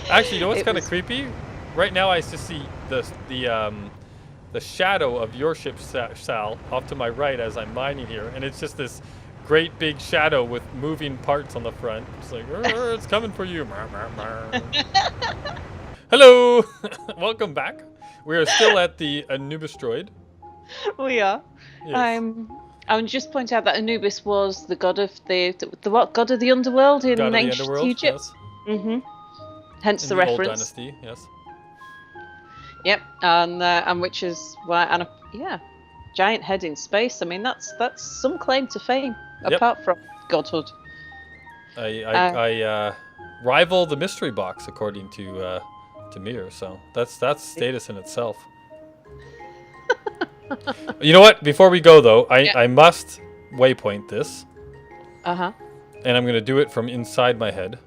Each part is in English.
Actually, you know what's kind of creepy? Right now, I just see the shadow of your ship, Sal, off to my right as I'm mining here, and it's just this great big shadow with moving parts on the front. It's like, it's coming for you. Hello, welcome back. We are still at the AnubizRa. We are. Yes. I would just point out that Anubis was the god of the what? God of the underworld in God of the ancient underworld, Egypt. yes. Hence In the the old reference. dynasty, yes. Yep, and which is why giant head in space. I mean, that's some claim to fame apart from godhood. I rival the mystery box according to Mir, so that's status in itself. You know what? Before we go though, I must waypoint this. And I'm gonna do it from inside my head.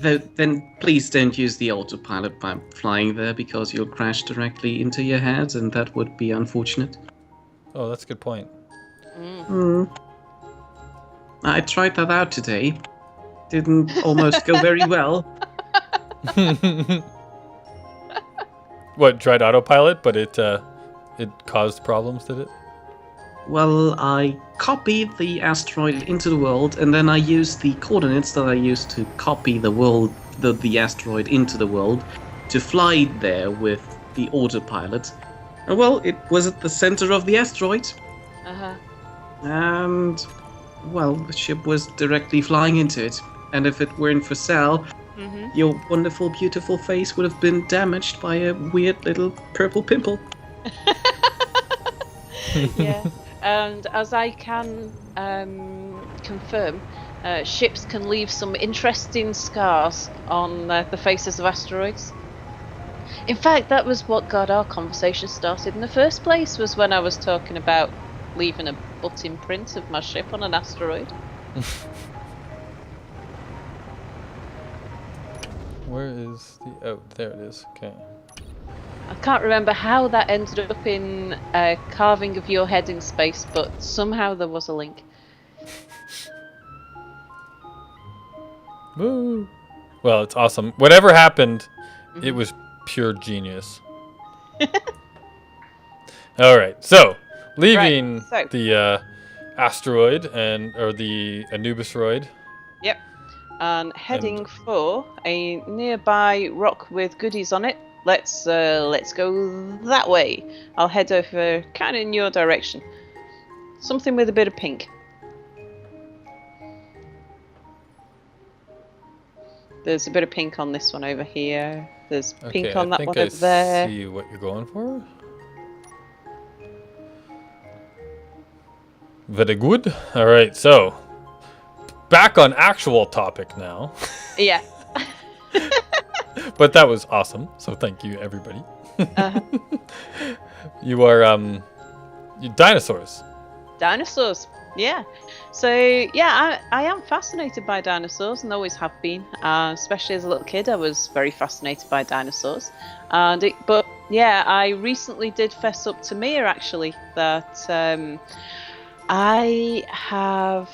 Then please don't use the autopilot by flying there, because you'll crash directly into your head, and that would be unfortunate. Oh, that's a good point. I tried that out today. Didn't almost go very well. What, tried autopilot, but it caused problems, did it? Well, I copied the asteroid into the world, and then I used the coordinates that I used to copy the asteroid into the world, to fly there with the autopilot. And well, it was at the center of the asteroid. And, well, the ship was directly flying into it. And if it weren't for Sal, your wonderful, beautiful face would have been damaged by a weird little purple pimple. Yeah. And as I can confirm, ships can leave some interesting scars on the faces of asteroids. In fact, that was what got our conversation started in the first place, was when I was talking about leaving a butt imprint of my ship on an asteroid. Where is the... Oh, there it is. Okay. I can't remember how that ended up in a carving of your head in space, but somehow there was a link. Woo! Well, it's awesome. Whatever happened, it was pure genius. All right, so leaving the asteroid or the AnubizRa. Yep, and heading for a nearby rock with goodies on it. Let's go that way. I'll head over kind of in your direction. Something with a bit of pink. There's a bit of pink on this one over here. There's pink on that one over there. I see what you're going for. Very good. All right, so back on actual topic now. Yeah. But that was awesome, so thank you, everybody. You are dinosaurs. Dinosaurs, yeah. So yeah, I am fascinated by dinosaurs and always have been. Especially as a little kid, I was very fascinated by dinosaurs. But yeah, I recently did fess up to Mia actually that I have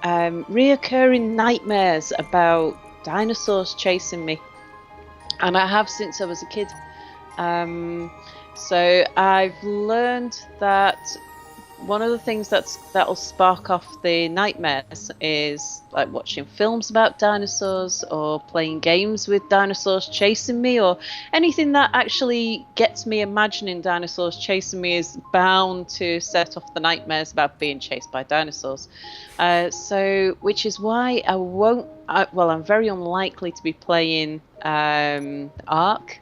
reoccurring nightmares about dinosaurs chasing me. And I have since I was a kid. So I've learned that one of the things that'll spark off the nightmares is like watching films about dinosaurs or playing games with dinosaurs chasing me, or anything that actually gets me imagining dinosaurs chasing me is bound to set off the nightmares about being chased by dinosaurs. So which is why I'm very unlikely to be playing Ark.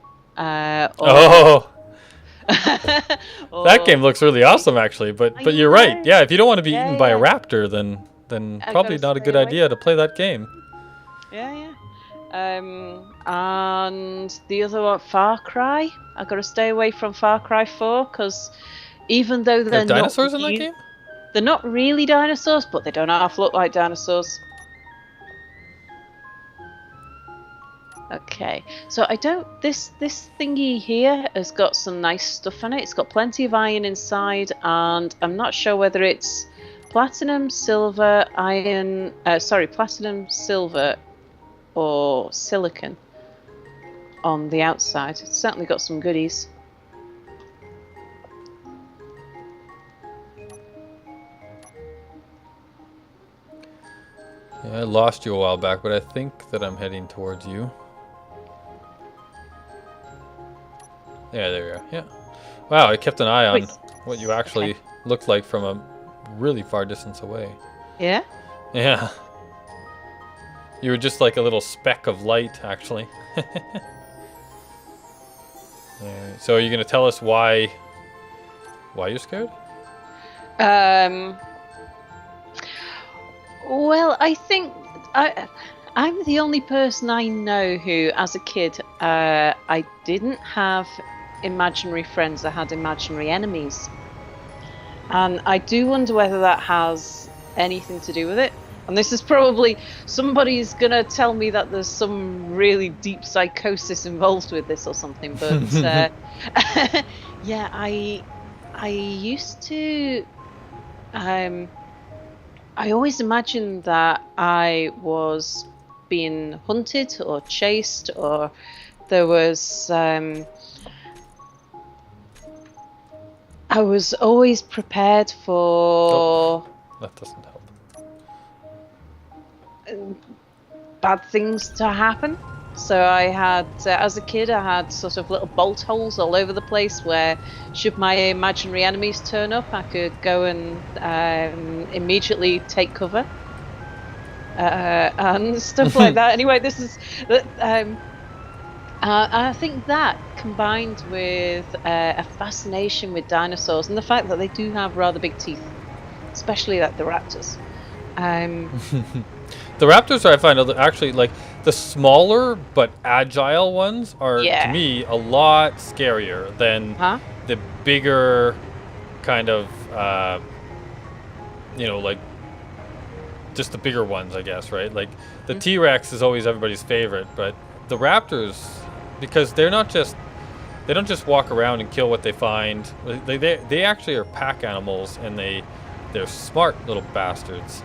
That game looks really awesome, actually. But you're right. Yeah, if you don't want to be eaten by a raptor, then probably not a good idea to play that game. Yeah. And the other one, Far Cry. I got to stay away from Far Cry 4 because even though they're not dinosaurs in that game, they're not really dinosaurs, but they don't half look like dinosaurs. Okay, so this thingy here has got some nice stuff on it. It's got plenty of iron inside, and I'm not sure whether it's platinum, silver, iron. Platinum, silver, or silicon on the outside. It's certainly got some goodies. Yeah, I lost you a while back, but I think that I'm heading towards you. Yeah, there you are. Yeah. Wow, I kept an eye on what you actually looked like from a really far distance away. Yeah? Yeah. You were just like a little speck of light, actually. Alright, so are you going to tell us why you're scared? Well, I think I'm the only person I know who, as a kid, I didn't have imaginary friends. I had imaginary enemies. And I do wonder whether that has anything to do with it. And this is probably, somebody's going to tell me that there's some really deep psychosis involved with this or something. But yeah, I used to... I always imagined that I was being hunted or chased, or there was... I was always prepared for... Oh, that doesn't help. Bad things to happen. So I had, as a kid, I had sort of little bolt holes all over the place where, should my imaginary enemies turn up, I could go and immediately take cover and stuff like that. Anyway, this is, I think that combined with a fascination with dinosaurs and the fact that they do have rather big teeth, especially like the raptors. The raptors, I find, are actually like the smaller but agile ones are to me a lot scarier than the bigger kind of like just the bigger ones, I guess, right? Like the T-Rex is always everybody's favorite, but the raptors, because they don't just walk around and kill what they find. They actually are pack animals, and they're smart little bastards.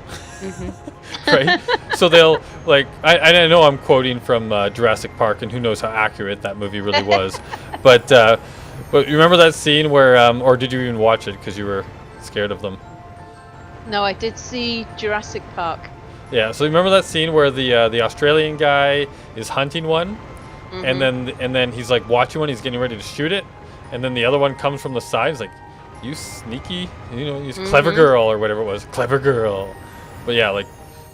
Right? So they'll, like, I know I'm quoting from Jurassic Park, and who knows how accurate that movie really was. But you remember that scene where, or did you even watch it because you were scared of them? No, I did see Jurassic Park. Yeah, so remember that scene where the Australian guy is hunting one, and then he's like watching one, he's getting ready to shoot it, and then the other one comes from the side, he's like, "You sneaky, you clever girl," or whatever it was, clever girl. But yeah,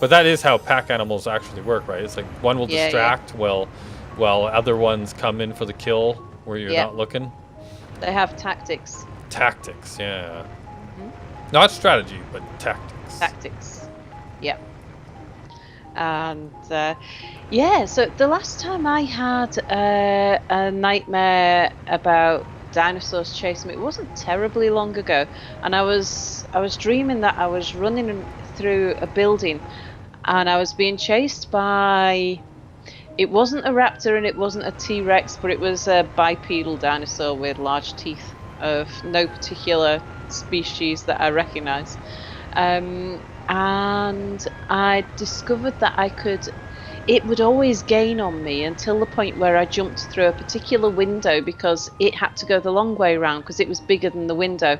but that is how pack animals actually work, right? It's like one will distract while other ones come in for the kill where you're not looking. They have tactics. Tactics, yeah. Not strategy, but tactics. Tactics. Yep. And so the last time I had a nightmare about dinosaurs chasing me, it wasn't terribly long ago, and I was dreaming that I was running through a building and I was being chased by, it wasn't a raptor and it wasn't a T-Rex, but it was a bipedal dinosaur with large teeth of no particular species that I recognize. And I discovered that it would always gain on me until the point where I jumped through a particular window because it had to go the long way around because it was bigger than the window.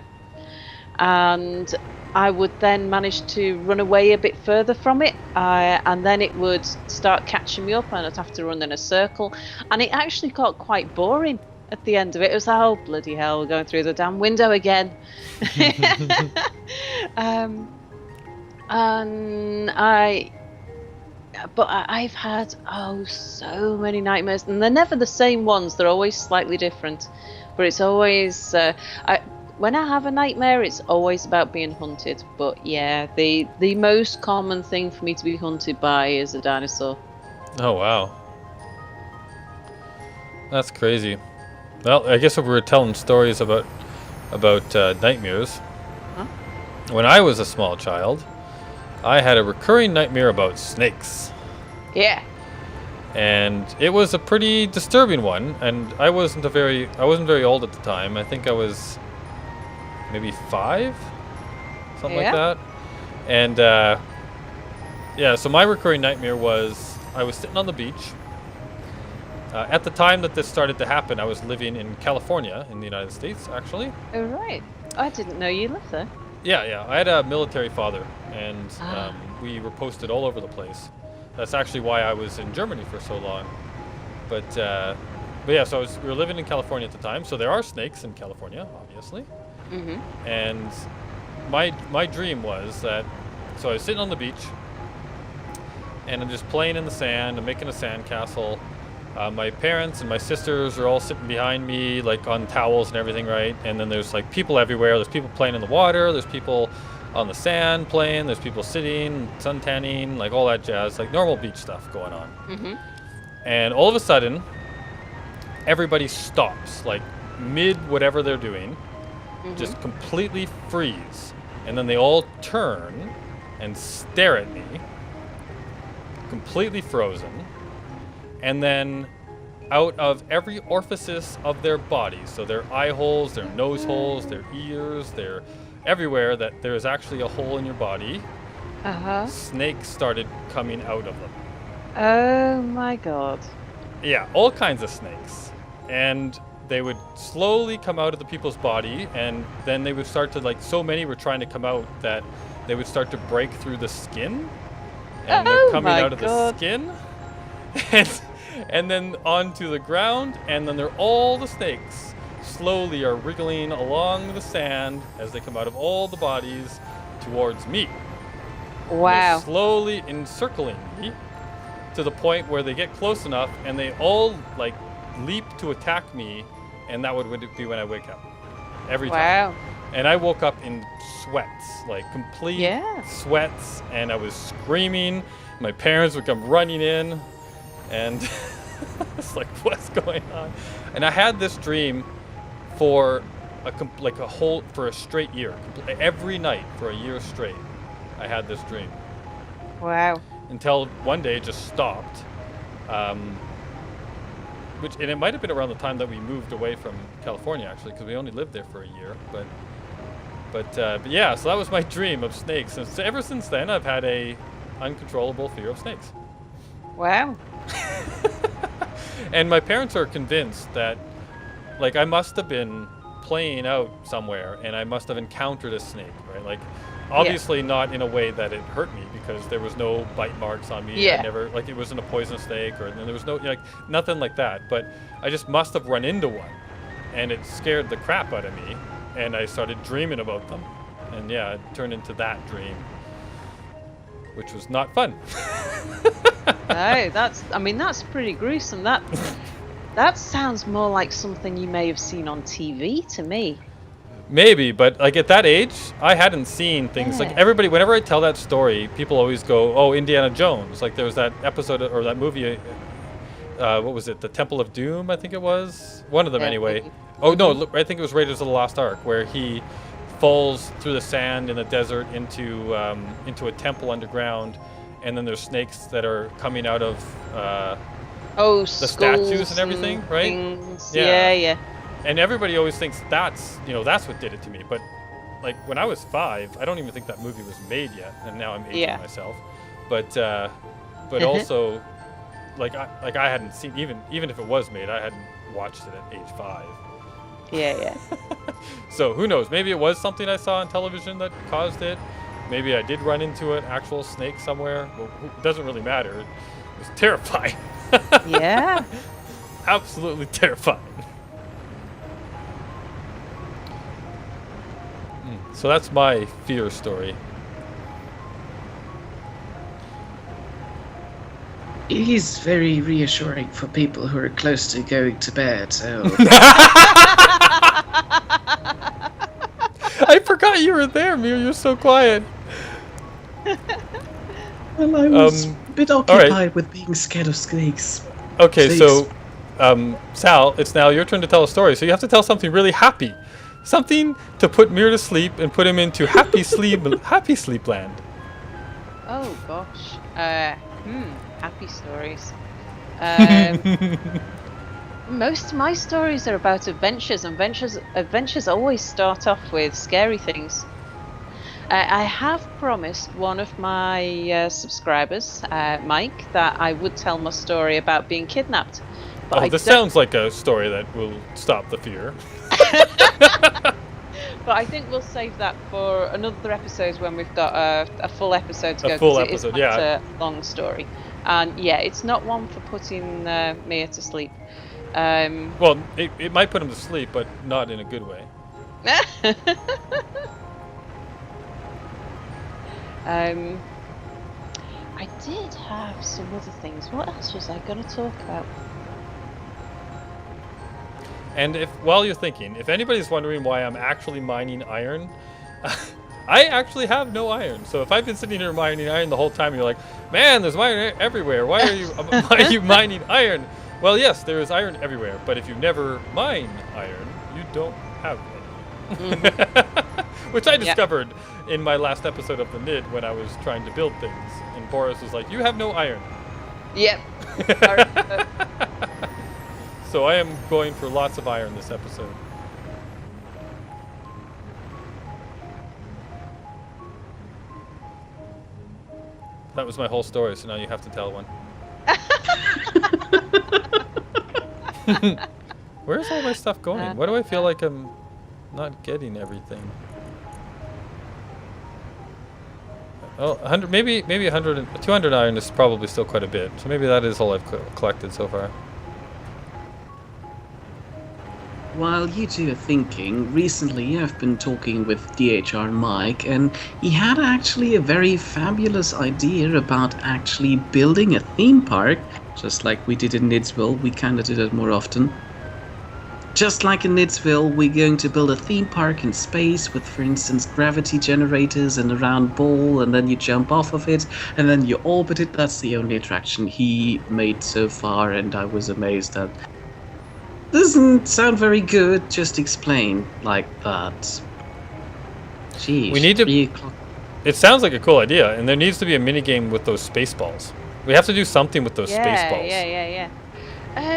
And I would then manage to run away a bit further from it, and then it would start catching me up and I'd have to run in a circle. And it actually got quite boring at the end of it. It was like, oh, bloody hell, we're going through the damn window again. And I've had so many nightmares, and they're never the same ones. They're always slightly different, but it's always when I have a nightmare, it's always about being hunted. But yeah, the most common thing for me to be hunted by is a dinosaur. Oh wow, that's crazy. Well, I guess if we were telling stories about nightmares, when I was a small child, I had a recurring nightmare about snakes. Yeah. And it was a pretty disturbing one, and I wasn't very old at the time. I think I was maybe 5, something like that. And yeah, so my recurring nightmare was I was sitting on the beach. At the time that this started to happen, I was living in California in the United States, actually. Oh, right. I didn't know you lived there. Yeah. I had a military father, and Ah. we were posted all over the place. That's actually why I was in Germany for so long. But yeah, so we were living in California at the time. So there are snakes in California, obviously. Mm-hmm. And my dream was that, so I was sitting on the beach, and I'm just playing in the sand. I'm making a sandcastle. My parents and my sisters are all sitting behind me, like on towels and everything, right? And then there's like people everywhere. There's people playing in the water. There's people on the sand playing. There's people sitting, sun tanning, like all that jazz, like normal beach stuff going on. Mm-hmm. And all of a sudden, everybody stops, like mid whatever they're doing, just completely freeze. And then they all turn and stare at me, completely frozen. And then out of every orifice of their bodies, so their eye holes, their nose holes, their ears, their everywhere that there is actually a hole in your body, snakes started coming out of them. Oh my god. Yeah, all kinds of snakes. And they would slowly come out of the people's body, and then they would start to, like, so many were trying to come out that they would start to break through the skin. And they're coming out of the skin. And then onto the ground, and then they're all the snakes slowly are wriggling along the sand as they come out of all the bodies towards me. Wow. They're slowly encircling me to the point where they get close enough and they all like leap to attack me, and that would be when I wake up every time. Wow. And I woke up in sweats, like complete sweats, and I was screaming. My parents would come running in, and it's like, what's going on? And I had this dream for a straight year, every night for a year straight. I had this dream. Wow. Until one day it just stopped. And it might have been around the time that we moved away from California, actually, because we only lived there for a year. But yeah, so that was my dream of snakes. And so ever since then, I've had a uncontrollable fear of snakes. Wow. And my parents are convinced that, like, I must have been playing out somewhere and I must have encountered a snake, right? Like, obviously not in a way that it hurt me, because there was no bite marks on me. Yeah. I never, like, it wasn't a poisonous snake, or there was no, like, nothing like that. But I just must have run into one, and it scared the crap out of me, and I started dreaming about them. And yeah, it turned into that dream, which was not fun. No, that's pretty gruesome. That sounds more like something you may have seen on TV to me. Maybe, but like at that age, I hadn't seen things like everybody. Whenever I tell that story, people always go, "Oh, Indiana Jones!" Like there was that episode or that movie. What was it? The Temple of Doom, I think it was. One of them, anyway. Oh no, I think it was Raiders of the Lost Ark, where he falls through the sand in the desert into a temple underground, and then there's snakes that are coming out of the statues and everything, right? Things. Yeah. And everybody always thinks that's what did it to me. But like when I was 5, I don't even think that movie was made yet, and now I'm aging myself. But also, like I hadn't seen, even if it was made, I hadn't watched it at age 5. Yeah. So who knows? Maybe it was something I saw on television that caused it. Maybe I did run into an actual snake somewhere. Well, it doesn't really matter. It was terrifying. Yeah. Absolutely terrifying. So that's my fear story. It is very reassuring for people who are close to going to bed. So I forgot you were there, Mir. You're so quiet. Well, I was a bit occupied with being scared of snakes. Okay, so Sal, it's now your turn to tell a story. So you have to tell something really happy. Something to put Mir to sleep and put him into happy sleep land. Oh gosh. Happy stories. Most of my stories are about adventures. Adventures always start off with scary things. I have promised one of my subscribers, Mike, that I would tell my story about being kidnapped. But Oh, this sounds like a story that will stop the fear. But I think we'll save that for another episode when we've got a full episode to go. A full 'cause episode, it is quite yeah. a long story. And yeah, it's not one for putting Mia to sleep. Well, it might put him to sleep, but not in a good way. I did have some other things. What else was I going to talk about? And while you're thinking, if anybody's wondering why I'm actually mining iron, I actually have no iron. So if I've been sitting here mining iron the whole time, you're like, man, there's iron everywhere. Why are you mining iron? Well, yes, there is iron everywhere. But if you never mine iron, you don't have any. Mm-hmm. Which I discovered in my last episode of the Nidd when I was trying to build things. And Boris was like, you have no iron. Yep. So I am going for lots of iron this episode. That was my whole story, so now you have to tell one. Where's all my stuff going? Why do I feel like I'm not getting everything? Oh, 100, maybe 100, 200 iron is probably still quite a bit. So maybe that is all I've collected so far. While you two are thinking, recently I've been talking with DHR Mike, and he had actually a very fabulous idea about actually building a theme park, just like we did in Niddsville. We kind of do that more often. Just like in Niddsville, we're going to build a theme park in space with, for instance, gravity generators and a round ball, and then you jump off of it, and then you orbit it. That's the only attraction he made so far, and I was amazed at. Doesn't sound very good, just explain like that. Jeez, We need to- 3 o'clock. It sounds like a cool idea, and there needs to be a mini game with those space balls. We have to do something with those space balls. Yeah.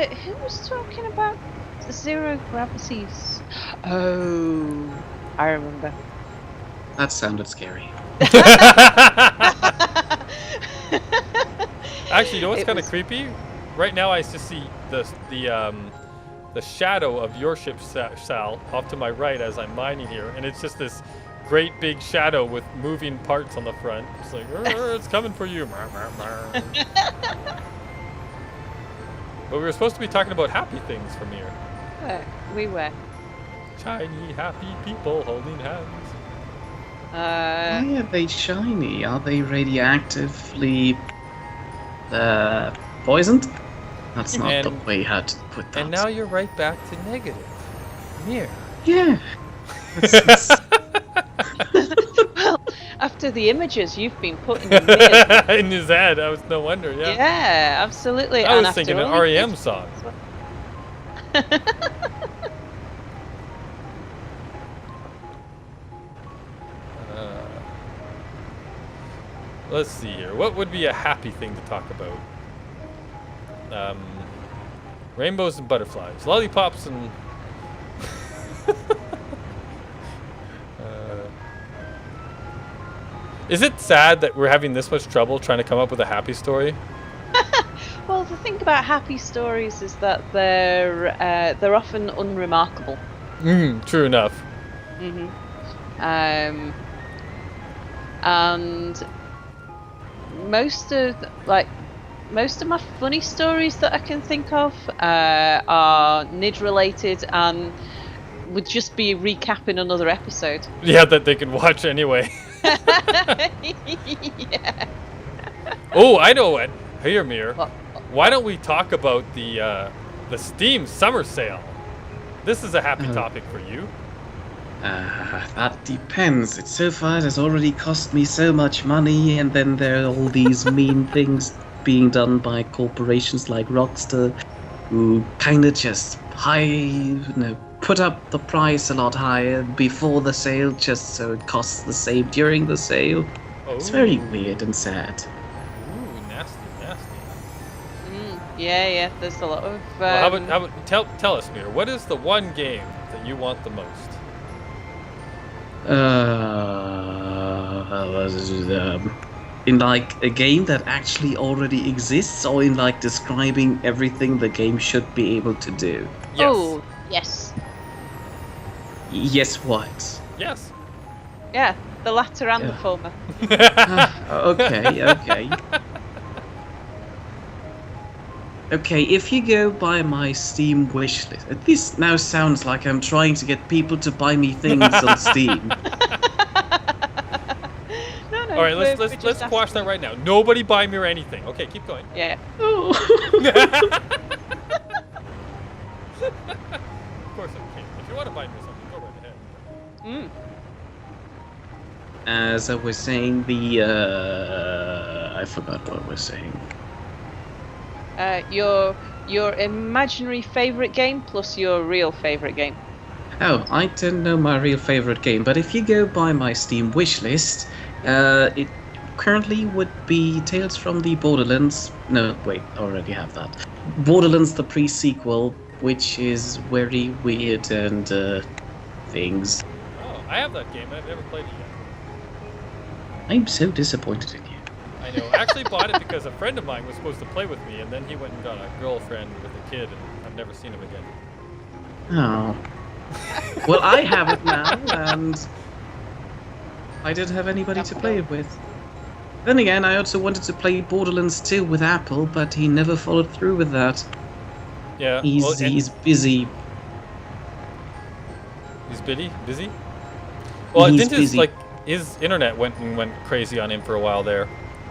Who was talking about zero gravities? Oh, I remember. That sounded scary. Actually, you know what's It kind of was- creepy? Right now, I just see the shadow of your ship, Sal, off to my right as I'm mining here, and it's just this great big shadow with moving parts on the front. It's like, it's coming for you. But we were supposed to be talking about happy things from here. We were. Shiny, happy people holding hands. Why are they shiny? Are they radioactively poisoned? That's not the way how to put that. And now you're right back to negative. Mir. Yeah. Well, after the images you've been putting in there. In his head, I was no wonder, yeah. Yeah, absolutely. I And was thinking after an all REM these- song. Let's see here. What would be a happy thing to talk about? Rainbows and butterflies, lollipops and. Is it sad that we're having this much trouble trying to come up with a happy story? Well, the thing about happy stories is that they're often unremarkable. True enough. And most of my funny stories that I can think of are Nidd related and would just be recapping another episode. Yeah, that they can watch anyway. Yeah. Oh, I know what. Here, Mir. What? Why don't we talk about the Steam summer sale? This is a happy topic for you. That depends. It so far has already cost me so much money, and then there are all these mean things being done by corporations like Rockstar, who kind of just put up the price a lot higher before the sale, just so it costs the same during the sale. Oh. It's very weird and sad. Ooh, nasty. Yeah. There's a lot of. Well, how about tell us, Mir, what is the one game that you want the most? in like a game that actually already exists, or in like describing everything the game should be able to do? Yes. Oh, yes. Yes, what? Yes. Yeah, the latter and the Yeah. former. Okay. Okay, if you go by my Steam wishlist, this now sounds like I'm trying to get people to buy me things on Steam. No, All right, we're let's just squash that asking. right now. Nobody buy me or anything. Okay, keep going. Yeah. Oh. Of course I can. If you want to buy me something, go right ahead. Mm. As I was saying, I forgot what I was saying. Your imaginary favorite game plus your real favorite game. Oh, I don't know my real favorite game, but if you go by my Steam wishlist, it currently would be Tales from the Borderlands. No, wait, I already have that. Borderlands, the pre-sequel, which is very weird and things. Oh, I have that game. I've never played it yet. I'm so disappointed in you. I know. I actually bought it because a friend of mine was supposed to play with me, and then he went and got a girlfriend with a kid, and I've never seen him again. Oh. Well, I have it now, and I didn't have anybody to play it with. Then again, I also wanted to play Borderlands 2 with Apple, but he never followed through with that. Yeah. He's well, and- he's busy. He's busy. Well, He's didn't his busy. his internet went crazy on him for a while there.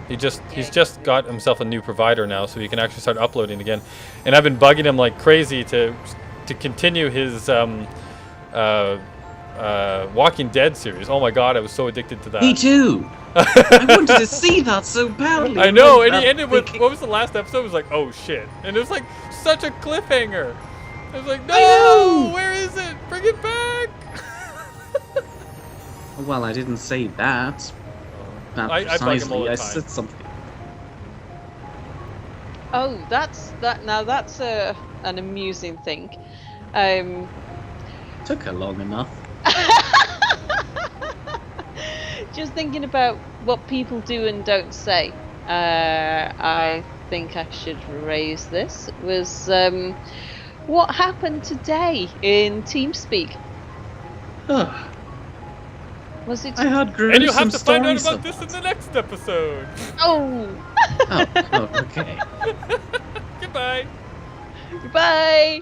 He's just got himself a new provider now, so he can actually start uploading again. And I've been bugging him like crazy to continue his Walking Dead series. Oh my god, I was so addicted to that. Me too. I wanted to see that so badly. I know, then and he that ended with thinking- what was the last episode? It was like, oh shit, and it was like such a cliffhanger. I was like, I no, know! where is it? Bring it back. Well, I didn't say that. Not I bug him all precisely. the I time. said something. Oh, that's an amusing thing. Took her long enough. Just thinking about what people do and don't say. I think I should raise this. Was what happened today in TeamSpeak? Oh, Was it? I had gruesome And you have to find out stories about of this in the next episode. Oh. Oh, okay. Goodbye. Bye.